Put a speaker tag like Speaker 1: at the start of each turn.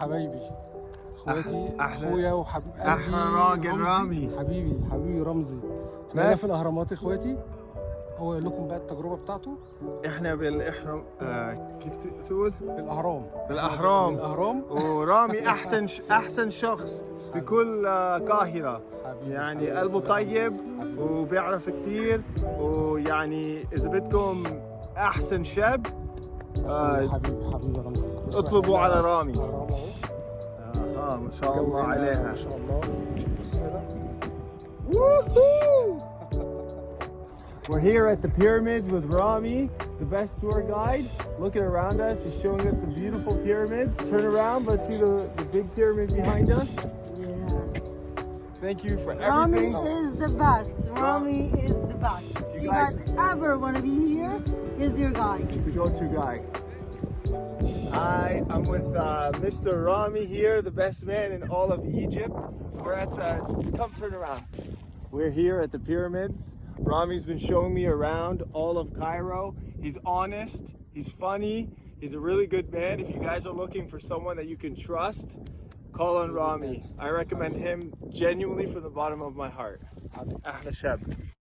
Speaker 1: حبايبي اخواتي
Speaker 2: أحلى
Speaker 1: اخويا وحبيب قلبي
Speaker 2: أحلى راجل رامي.
Speaker 1: حبيبي رمزي. احنا هنا في الاهرامات اخواتي. هو يقول لكم بقى التجربه بتاعته
Speaker 2: احنا بالاحرام كيف تقول؟
Speaker 1: بالاهرام.
Speaker 2: بالاهرام ورامي احسن شخص بكل القاهرة،
Speaker 1: حبيبي
Speaker 2: يعني قلبه طيب وبيعرف كتير، ويعني اذا بدكم احسن شاب
Speaker 1: حبيبي رمزي.
Speaker 2: اطلبوا على رامي.
Speaker 1: اهرام اهو.
Speaker 2: ما شاء الله عليها.
Speaker 1: ما شاء الله. بص كده.
Speaker 2: Woohoo! We're here at the pyramids with Rami, the best tour guide. Looking around us, he's showing us the beautiful pyramids. Turn around, let's see the big pyramid behind us.
Speaker 3: Yes.
Speaker 2: Thank you for
Speaker 3: Rami
Speaker 2: everything.
Speaker 3: is the best. Rami is the best. If you guys ever want to be here, he's your guide.
Speaker 2: He's the go-to guy. Hi, I'm with Mr. Rami here, the best man in all of Egypt. We're at the, come turn around. We're here at the pyramids. Rami's been showing me around all of Cairo. He's honest, he's funny, he's a really good man. If you guys are looking for someone that you can trust, call on Rami. I recommend him genuinely from the bottom of my heart. أحلى شاب.